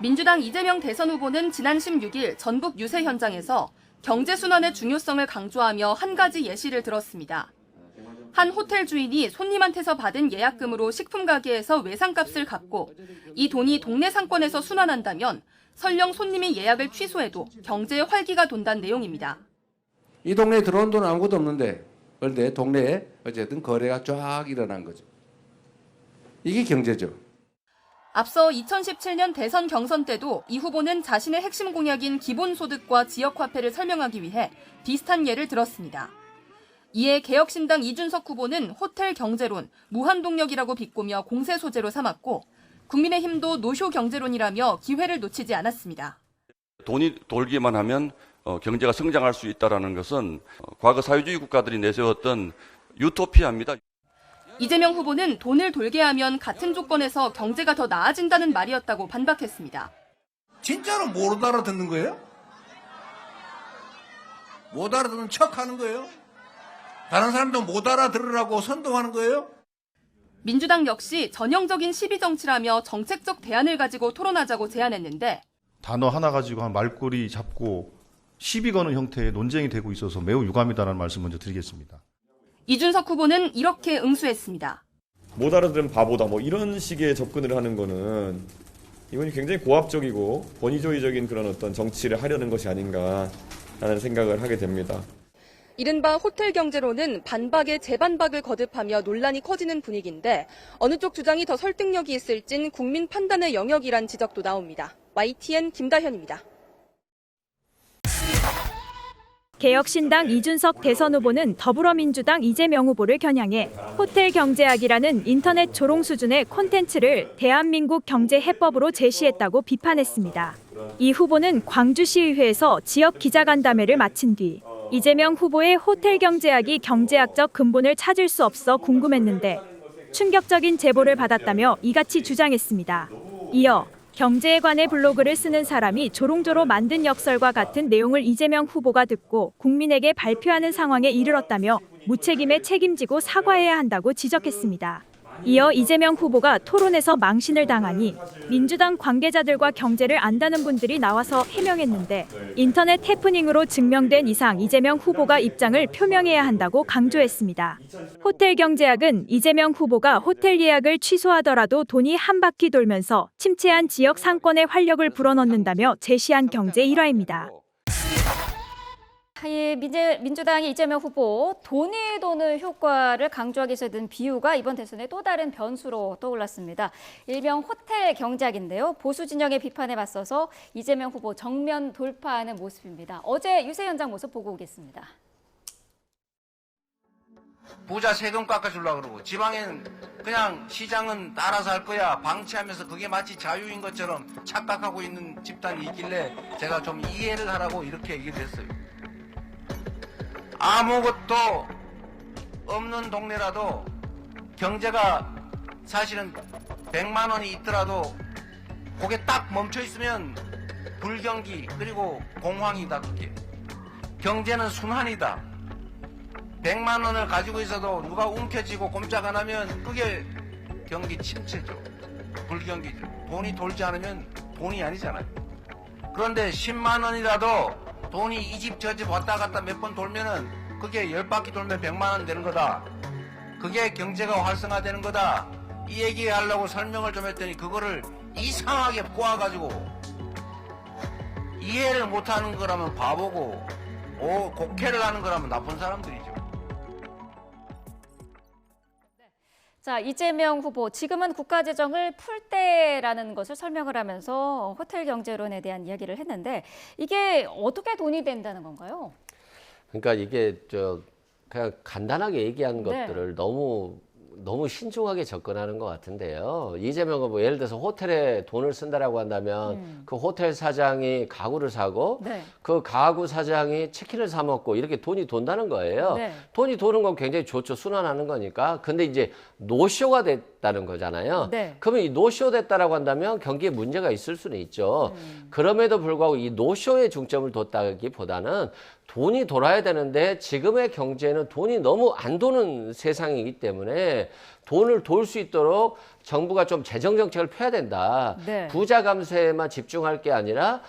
민주당 이재명 대선 후보는 지난 16일 전북 유세 현장에서 경제순환의 중요성을 강조하며 한 가지 예시를 들었습니다. 한 호텔 주인이 손님한테서 받은 예약금으로 식품 가게에서 외상값을 갚고 이 돈이 동네 상권에서 순환한다면 설령 손님이 예약을 취소해도 경제에 활기가 돈다는 내용입니다. 이 동네에 들어온 돈은 아무것도 없는데 그런데 동네에 어쨌든 거래가 쫙 일어난 거죠. 이게 경제죠. 앞서 2017년 대선 경선 때도 이 후보는 자신의 핵심 공약인 기본소득과 지역화폐를 설명하기 위해 비슷한 예를 들었습니다. 이에 개혁신당 이준석 후보는 호텔 경제론, 무한동력이라고 비꼬며 공세 소재로 삼았고 국민의힘도 노쇼 경제론이라며 기회를 놓치지 않았습니다. 돈이 돌기만 하면 경제가 성장할 수 있다는 것은 과거 사회주의 국가들이 내세웠던 유토피아입니다. 이재명 후보는 돈을 돌게 하면 같은 조건에서 경제가 더 나아진다는 말이었다고 반박했습니다. 진짜로 못 알아듣는 거예요? 못 알아듣는 척하는 거예요? 다른 사람도 못 알아들으라고 선동하는 거예요? 민주당 역시 전형적인 시비 정치라며 정책적 대안을 가지고 토론하자고 제안했는데 단어 하나 가지고 한 말꼬리 잡고 시비 거는 형태의 논쟁이 되고 있어서 매우 유감이다라는 말씀 먼저 드리겠습니다. 이준석 후보는 이렇게 응수했습니다. 못 알아들은 바보다 뭐 이런 식의 접근을 하는 거는 이건 굉장히 고압적이고 권위주의적인 그런 어떤 정치를 하려는 것이 아닌가라는 생각을 하게 됩니다. 이른바 호텔 경제론은 반박에 재반박을 거듭하며 논란이 커지는 분위기인데 어느 쪽 주장이 더 설득력이 있을진 국민 판단의 영역이란 지적도 나옵니다. YTN 김다현입니다. 개혁신당 이준석 대선 후보는 더불어민주당 이재명 후보를 겨냥해 호텔 경제학이라는 인터넷 조롱 수준의 콘텐츠를 대한민국 경제해법으로 제시했다고 비판했습니다. 이 후보는 광주시의회에서 지역 기자간담회를 마친 뒤 이재명 후보의 호텔 경제학이 경제학적 근본을 찾을 수 없어 궁금했는데 충격적인 제보를 받았다며 이같이 주장했습니다. 이어 경제에 관해 블로그를 쓰는 사람이 조롱조로 만든 역설과 같은 내용을 이재명 후보가 듣고 국민에게 발표하는 상황에 이르렀다며 무책임에 책임지고 사과해야 한다고 지적했습니다. 이어 이재명 후보가 토론에서 망신을 당하니 민주당 관계자들과 경제를 안다는 분들이 나와서 해명했는데 인터넷 해프닝으로 증명된 이상 이재명 후보가 입장을 표명해야 한다고 강조했습니다. 호텔 경제학은 이재명 후보가 호텔 예약을 취소하더라도 돈이 한 바퀴 돌면서 침체한 지역 상권에 활력을 불어넣는다며 제시한 경제 일화입니다. 민주당의 이재명 후보 돈이 도는 효과를 강조하기 위해서 든 비유가 이번 대선의 또 다른 변수로 떠올랐습니다. 일명 호텔 경제학인데요. 보수 진영의 비판에 맞서서 이재명 후보 정면 돌파하는 모습입니다. 어제 유세 현장 모습 보고 오겠습니다. 부자 세금 깎아주려고 그러고 지방엔 그냥 시장은 알아서 할 거야 방치하면서 그게 마치 자유인 것처럼 착각하고 있는 집단이 있길래 제가 좀 이해를 하라고 이렇게 얘기를 했어요. 아무것도 없는 동네라도 경제가 사실은 100만 원이 있더라도 그게 딱 멈춰 있으면 불경기 그리고 공황이다. 그게 경제는 순환이다. 100만 원을 가지고 있어도 누가 움켜쥐고 꼼짝 안 하면 그게 경기 침체죠. 불경기죠. 돈이 돌지 않으면 돈이 아니잖아요. 그런데 10만 원이라도 돈이 이 집 저 집 왔다 갔다 몇 번 돌면은 그게 10바퀴 돌면 100만 원 되는 거다. 그게 경제가 활성화되는 거다. 이 얘기 하려고 설명을 좀 했더니 그거를 이상하게 꼬아가지고 이해를 못하는 거라면 바보고 곡해를 하는 거라면 나쁜 사람들이죠. 자, 이재명 후보 지금은 국가재정을 풀 때라는 것을 설명을 하면서 호텔 경제론에 대한 이야기를 했는데 이게 어떻게 돈이 된다는 건가요? 그러니까 이게 그냥 간단하게 얘기한 네. 것들을 너무 신중하게 접근하는 것 같은데요. 이재명은 뭐 예를 들어서 호텔에 돈을 쓴다라고 한다면 그 호텔 사장이 가구를 사고 네. 그 가구 사장이 치킨을 사 먹고 이렇게 돈이 돈다는 거예요. 네. 돈이 도는 건 굉장히 좋죠. 순환하는 거니까. 근데 이제 노쇼가 됐다는 거잖아요. 네. 그러면 이 노쇼 됐다라고 한다면 경기에 문제가 있을 수는 있죠. 그럼에도 불구하고 이 노쇼에 중점을 뒀다기보다는 돈이 돌아야 되는데 지금의 경제는 돈이 너무 안 도는 세상이기 때문에 돈을 돌 수 있도록 정부가 좀 재정 정책을 펴야 된다. 네. 부자 감세에만 집중할 게 아니라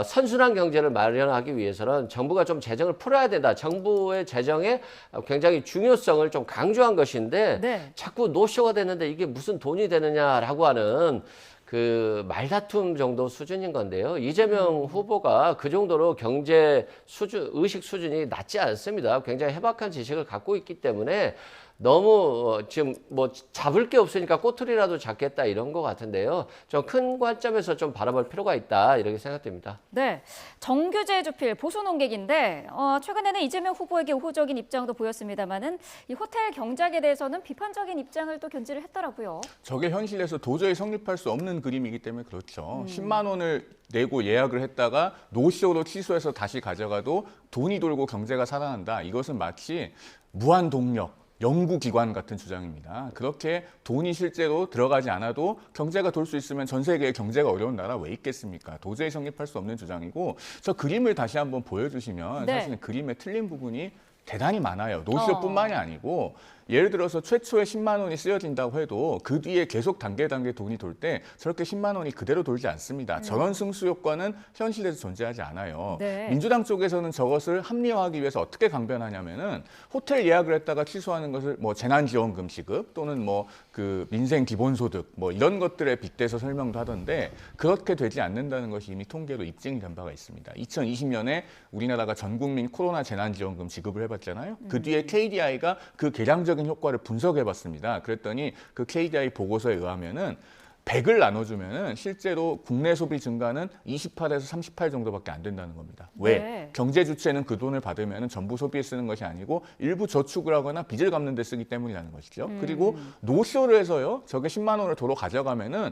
선순환 경제를 마련하기 위해서는 정부가 좀 재정을 풀어야 된다. 정부의 재정의 굉장히 중요성을 좀 강조한 것인데 네. 자꾸 노쇼가 됐는데 이게 무슨 돈이 되느냐라고 하는 그 말다툼 정도 수준인 건데요. 이재명 후보가 그 정도로 경제 수준, 의식 수준이 낮지 않습니다. 굉장히 해박한 지식을 갖고 있기 때문에 너무 지금 뭐 잡을 게 없으니까 꼬투리라도 잡겠다 이런 것 같은데요. 좀 큰 관점에서 좀 바라볼 필요가 있다 이렇게 생각됩니다. 네, 정규제 주필 보수 논객인데 최근에는 이재명 후보에게 우호적인 입장도 보였습니다만은 이 호텔 경작에 대해서는 비판적인 입장을 또 견지를 했더라고요. 저게 현실에서 도저히 성립할 수 없는 그림이기 때문에 그렇죠. 10만 원을 내고 예약을 했다가 노쇼로 취소해서 다시 가져가도 돈이 돌고 경제가 살아난다. 이것은 마치 무한동력. 연구기관 같은 주장입니다. 그렇게 돈이 실제로 들어가지 않아도 경제가 돌 수 있으면 전 세계에 경제가 어려운 나라 왜 있겠습니까? 도저히 성립할 수 없는 주장이고 저 그림을 다시 한번 보여주시면 네. 사실은 그림에 틀린 부분이 대단히 많아요. 노쇼뿐만이 아니고 예를 들어서 최초에 10만 원이 쓰여진다고 해도 그 뒤에 계속 단계 돈이 돌 때 저렇게 10만 원이 그대로 돌지 않습니다. 저런 승수 효과는 현실에서 존재하지 않아요. 네. 민주당 쪽에서는 저것을 합리화하기 위해서 어떻게 강변하냐면은 호텔 예약을 했다가 취소하는 것을 뭐 재난지원금 지급 또는 뭐 그 민생 기본소득 뭐 이런 것들에 빗대서 설명도 하던데 그렇게 되지 않는다는 것이 이미 통계로 입증이 된 바가 있습니다. 2020년에 우리나라가 전 국민 코로나 재난지원금 지급을 해봤잖아요. 그 뒤에 KDI가 그 계량적인 효과를 분석해봤습니다. 그랬더니 그 KDI 보고서에 의하면은 100을 나눠주면은 실제로 국내 소비 증가는 28에서 38 정도밖에 안 된다는 겁니다. 왜? 네. 경제 주체는 그 돈을 받으면은 전부 소비에 쓰는 것이 아니고 일부 저축을 하거나 빚을 갚는 데 쓰기 때문이라는 것이죠. 그리고 노쇼를 해서요. 저게 10만 원을 도로 가져가면은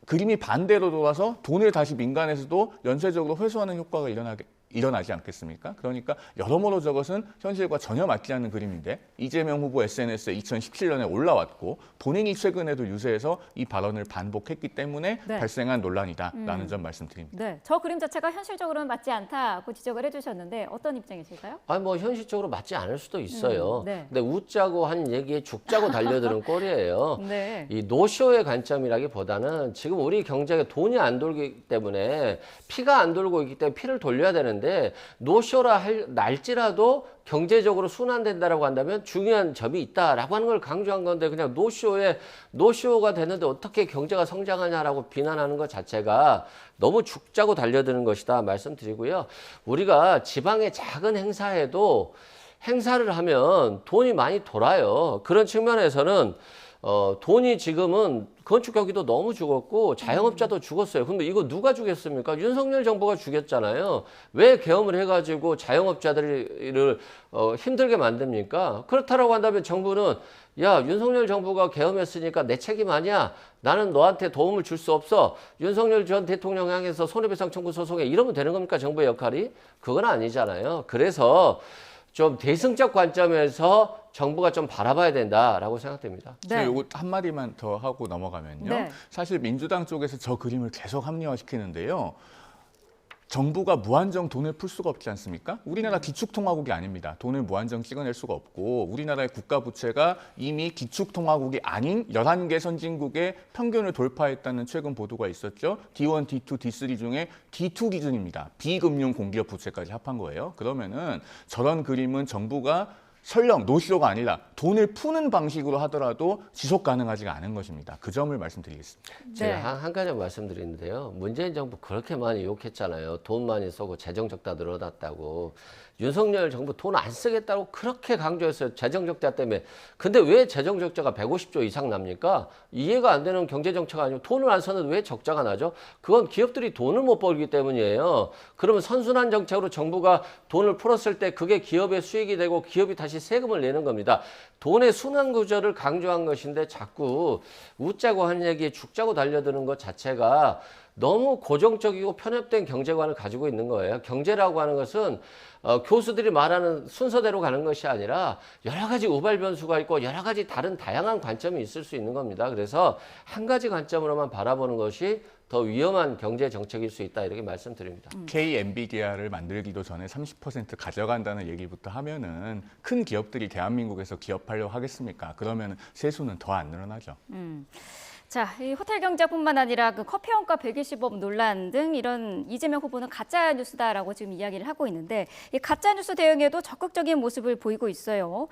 그림이 반대로 돌아서 돈을 다시 민간에서도 연쇄적으로 회수하는 효과가 일어나지 않겠습니까? 그러니까 여러모로 저것은 현실과 전혀 맞지 않는 그림인데 이재명 후보 SNS에 2017년에 올라왔고 본인이 최근에도 유세에서 이 발언을 반복했기 때문에 네. 발생한 논란이다라는 점 말씀드립니다. 네, 저 그림 자체가 현실적으로는 맞지 않다고 지적을 해주셨는데 어떤 입장이실까요? 아니 뭐 현실적으로 맞지 않을 수도 있어요. 네. 근데 웃자고 한 얘기에 죽자고 달려드는 꼴이에요. 네. 이 노쇼의 관점이라기보다는 지금 우리 경제가 돈이 안 돌기 때문에 피가 안 돌고 있기 때문에 피를 돌려야 되는데 노쇼라 날지라도 경제적으로 순환된다라고 한다면 중요한 점이 있다라고 하는 걸 강조한 건데 그냥 노쇼가 되는데 어떻게 경제가 성장하냐라고 비난하는 것 자체가 너무 죽자고 달려드는 것이다 말씀드리고요. 우리가 지방의 작은 행사에도 행사를 하면 돈이 많이 돌아요. 그런 측면에서는 돈이 지금은 건축 경기도 너무 죽었고 자영업자도 죽었어요. 근데 이거 누가 죽였습니까? 윤석열 정부가 죽였잖아요. 왜 계엄을 해가지고 자영업자들을 힘들게 만듭니까? 그렇다라고 한다면 정부는 야 윤석열 정부가 계엄했으니까 내 책임 아니야. 나는 너한테 도움을 줄 수 없어. 윤석열 전 대통령 향해서 손해배상 청구 소송해. 이러면 되는 겁니까? 정부의 역할이? 그건 아니잖아요. 그래서 좀 대승적 관점에서 정부가 좀 바라봐야 된다라고 생각됩니다. 제가 요거 한마디만 더 하고 넘어가면요. 네. 사실 민주당 쪽에서 저 그림을 계속 합리화시키는데요. 정부가 무한정 돈을 풀 수가 없지 않습니까? 우리나라 기축통화국이 아닙니다. 돈을 무한정 찍어낼 수가 없고 우리나라의 국가 부채가 이미 기축통화국이 아닌 11개 선진국의 평균을 돌파했다는 최근 보도가 있었죠. D1, D2, D3 중에 D2 기준입니다. 비금융 공기업 부채까지 합한 거예요. 그러면은 저런 그림은 정부가 설령 노쇼가 아니라 돈을 푸는 방식으로 하더라도 지속 가능하지가 않은 것입니다. 그 점을 말씀드리겠습니다. 제가 한 가지 말씀드리는데요. 문재인 정부 그렇게 많이 욕했잖아요. 돈 많이 쓰고 재정 적자 늘어났다고. 윤석열 정부 돈 안 쓰겠다고 그렇게 강조했어요. 재정 적자 때문에. 근데 왜 재정 적자가 150조 이상 납니까? 이해가 안 되는 경제 정책 아니고 돈을 안 쓰는데 왜 적자가 나죠? 그건 기업들이 돈을 못 벌기 때문이에요. 그러면 선순환 정책으로 정부가 돈을 풀었을 때 그게 기업의 수익이 되고 기업이 다시 세금을 내는 겁니다. 돈의 순환 구조를 강조한 것인데 자꾸 웃자고 한 얘기에 죽자고 달려드는 것 자체가 너무 고정적이고 편협된 경제관을 가지고 있는 거예요. 경제라고 하는 것은 교수들이 말하는 순서대로 가는 것이 아니라 여러 가지 우발 변수가 있고 여러 가지 다른 다양한 관점이 있을 수 있는 겁니다. 그래서 한 가지 관점으로만 바라보는 것이 더 위험한 경제 정책일 수 있다 이렇게 말씀드립니다. K-엔비디아를 만들기도 전에 30% 가져간다는 얘기부터 하면은 큰 기업들이 대한민국에서 기업하려고 하겠습니까? 그러면 세수는 더 안 늘어나죠. 자, 이 호텔 경제뿐만 아니라 그 커피 원가 120억 논란 등 이런 이재명 후보는 가짜 뉴스다라고 지금 이야기를 하고 있는데 이 가짜 뉴스 대응에도 적극적인 모습을 보이고 있어요.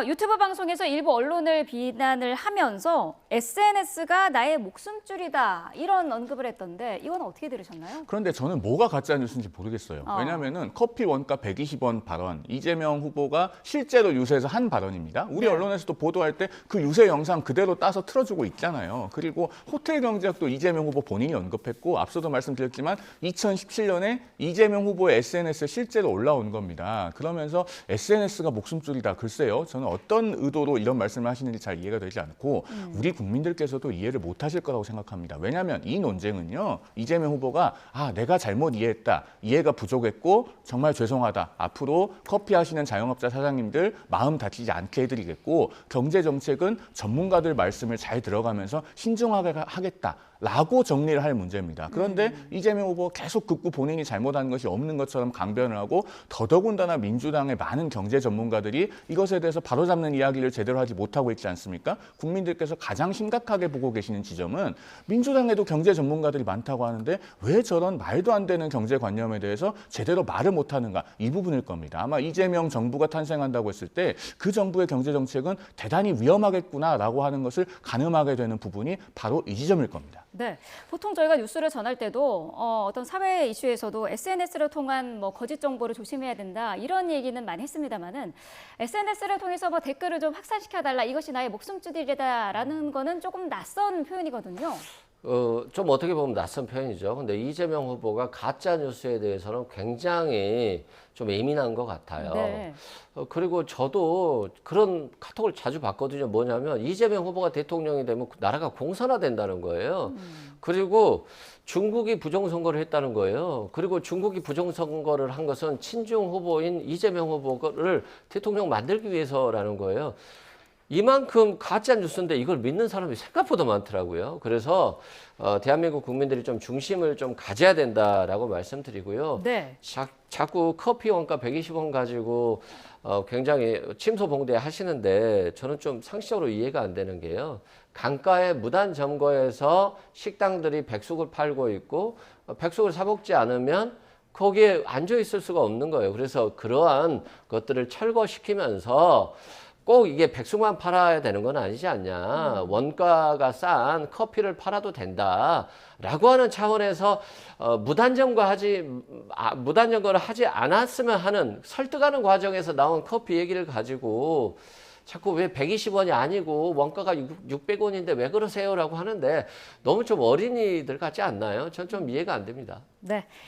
유튜브 방송에서 일부 언론을 비난을 하면서 SNS가 나의 목숨줄이다 이런 언급을 했던데 이건 어떻게 들으셨나요? 그런데 저는 뭐가 가짜 뉴스인지 모르겠어요. 왜냐하면은 커피 원가 120원 발언, 이재명 후보가 실제로 유세에서 한 발언입니다. 우리 언론에서도 보도할 때 그 유세 영상 그대로 따서 틀어주고 있잖아요. 그리고 호텔 경제학도 이재명 후보 본인이 언급했고 앞서도 말씀드렸지만 2017년에 이재명 후보의 SNS에 실제로 올라온 겁니다. 그러면서 SNS가 목숨줄이다. 글쎄요. 저는 어떤 의도로 이런 말씀을 하시는지 잘 이해가 되지 않고 우리 국민들께서도 이해를 못 하실 거라고 생각합니다. 왜냐하면 이 논쟁은요. 이재명 후보가 내가 잘못 이해했다. 이해가 부족했고 정말 죄송하다. 앞으로 커피 하시는 자영업자 사장님들 마음 다치지 않게 해드리겠고 경제 정책은 전문가들 말씀을 잘 들어가면서 신중하게 하겠다라고 정리를 할 문제입니다. 그런데 이재명 후보 계속 극구 본인이 잘못한 것이 없는 것처럼 강변을 하고 더더군다나 민주당의 많은 경제 전문가들이 이것에 대해서 바로잡는 이야기를 제대로 하지 못하고 있지 않습니까? 국민들께서 가장 심각하게 보고 계시는 지점은 민주당에도 경제 전문가들이 많다고 하는데 왜 저런 말도 안 되는 경제관념에 대해서 제대로 말을 못하는가 이 부분일 겁니다. 아마 이재명 정부가 탄생한다고 했을 때 그 정부의 경제정책은 대단히 위험하겠구나라고 하는 것을 가늠하게 되는 부분이 바로 이 지점일 겁니다. 네, 보통 저희가 뉴스를 전할 때도 어떤 사회 이슈에서도 SNS를 통한 뭐 거짓 정보를 조심해야 된다 이런 얘기는 많이 했습니다만은 SNS를 통해서 뭐 댓글을 좀 확산시켜달라 이것이 나의 목숨줄이다라는 거는 조금 낯선 표현이거든요. 좀 어떻게 보면 낯선 표현이죠. 근데 이재명 후보가 가짜 뉴스에 대해서는 굉장히 좀 예민한 것 같아요. 네. 그리고 저도 그런 카톡을 자주 받거든요. 뭐냐면 이재명 후보가 대통령이 되면 나라가 공산화된다는 거예요. 그리고 중국이 부정선거를 했다는 거예요. 그리고 중국이 부정선거를 한 것은 친중 후보인 이재명 후보를 대통령 만들기 위해서라는 거예요. 이만큼 가짜 뉴스인데 이걸 믿는 사람이 생각보다 많더라고요. 그래서 대한민국 국민들이 좀 중심을 좀 가져야 된다라고 말씀드리고요. 네. 자꾸 커피 원가 120원 가지고 굉장히 침소봉대 하시는데 저는 좀 상식적으로 이해가 안 되는 게요. 강가의 무단 점거에서 식당들이 백숙을 팔고 있고 백숙을 사 먹지 않으면 거기에 앉아 있을 수가 없는 거예요. 그래서 그러한 것들을 철거시키면서 꼭 이게 백숙만 팔아야 되는 건 아니지 않냐. 원가가 싼 커피를 팔아도 된다라고 하는 차원에서 무단점거를 하지 않았으면 하는 설득하는 과정에서 나온 커피 얘기를 가지고 자꾸 왜 120원이 아니고 원가가 600원인데 왜 그러세요라고 하는데 너무 좀 어린이들 같지 않나요? 전 좀 이해가 안 됩니다. 네,